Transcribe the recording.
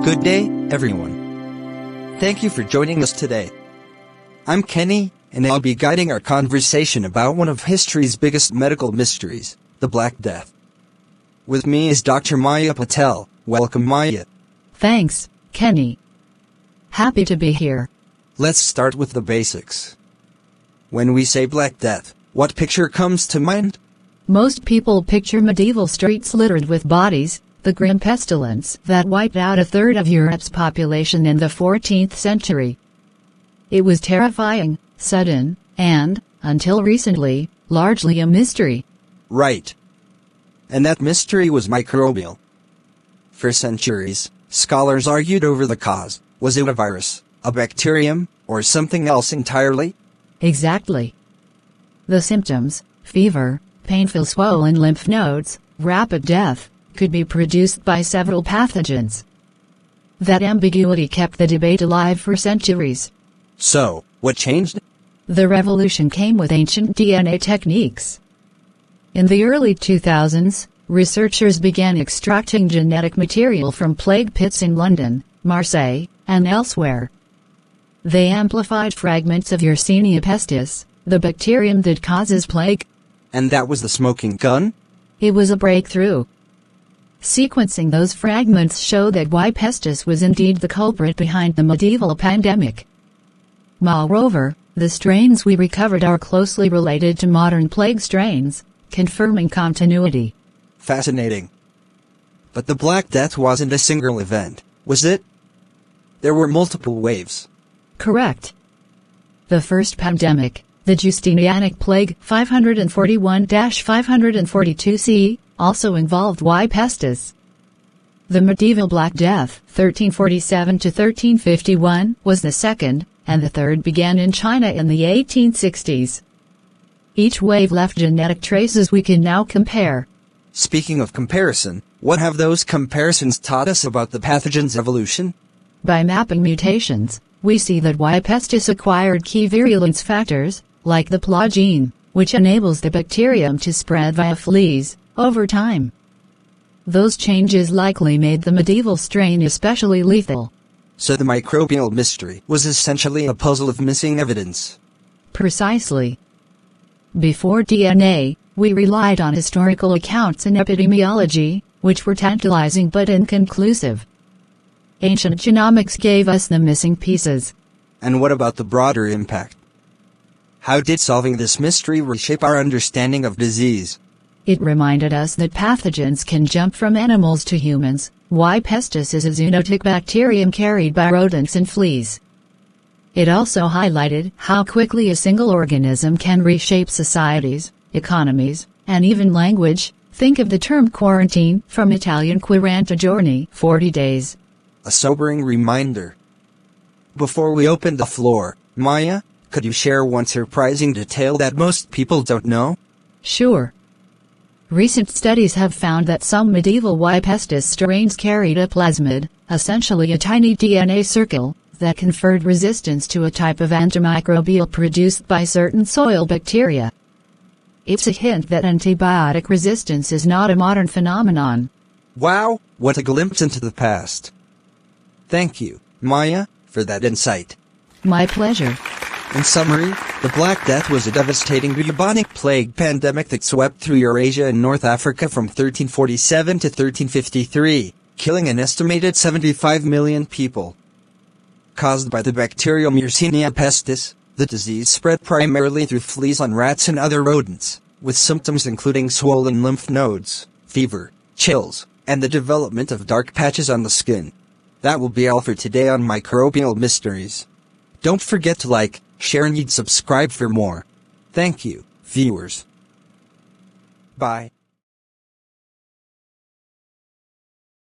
Good day, everyone. Thank you for joining us today. I'm Kenny, and I'll be guiding our conversation about one of history's biggest medical mysteries, the Black Death. With me is Dr. Maya Patel. Welcome, Maya. Thanks, Kenny. Happy to be here. Let's start with the basics. When we say Black Death, what picture comes to mind? Most people picture medieval streets littered with bodies, the grim pestilence that wiped out a third of Europe's population in the 14th century. It was terrifying, sudden, and, until recently, largely a mystery. Right. And that mystery was microbial. For centuries, scholars argued over the cause. Was it a virus, a bacterium, or something else entirely? Exactly. The symptoms, fever, painful swollen lymph nodes, rapid death, could be produced by several pathogens. That ambiguity kept the debate alive for centuries. So, what changed? The revolution came with ancient DNA techniques. In the early 2000s, researchers began extracting genetic material from plague pits in London, Marseille, and elsewhere. They amplified fragments of Yersinia pestis, the bacterium that causes plague. And that was the smoking gun? It was a breakthrough. Sequencing those fragments showed that Y. pestis was indeed the culprit behind the medieval pandemic. Moreover, the strains we recovered are closely related to modern plague strains, confirming continuity. Fascinating. But the Black Death wasn't a single event, was it? There were multiple waves. Correct. The first pandemic, the Justinianic Plague 541-542 CE, also involved Y. pestis. The medieval Black Death 1347-1351 was the second, and the third began in China in the 1860s. Each wave left genetic traces we can now compare. Speaking of comparison, what have those comparisons taught us about the pathogen's evolution? By mapping mutations, we see that Y. pestis acquired key virulence factors, like the PLA gene, which enables the bacterium to spread via fleas, over time. Those changes likely made the medieval strain especially lethal. So the microbial mystery was essentially a puzzle of missing evidence. Precisely. Before DNA, we relied on historical accounts and epidemiology, which were tantalizing but inconclusive. Ancient genomics gave us the missing pieces. And what about the broader impact? How did solving this mystery reshape our understanding of disease? It reminded us that pathogens can jump from animals to humans. Y. pestis is a zoonotic bacterium carried by rodents and fleas. It also highlighted how quickly a single organism can reshape societies, economies, and even language. Think of the term quarantine, from Italian 40 giorni, 40 days. A sobering reminder. Before we open the floor, Maya, could you share one surprising detail that most people don't know? Sure. Recent studies have found that some medieval Y. pestis strains carried a plasmid, essentially a tiny DNA circle, that conferred resistance to a type of antimicrobial produced by certain soil bacteria. It's a hint that antibiotic resistance is not a modern phenomenon. Wow, what a glimpse into the past. Thank you, Maya, for that insight. My pleasure. In summary, the Black Death was a devastating bubonic plague pandemic that swept through Eurasia and North Africa from 1347 to 1353, killing an estimated 75 million people. Caused by the bacterium Yersinia pestis, the disease spread primarily through fleas on rats and other rodents, with symptoms including swollen lymph nodes, fever, chills, and the development of dark patches on the skin. That will be all for today on Microbial Mysteries. Don't forget to like, share and subscribe for more. Thank you, viewers. Bye.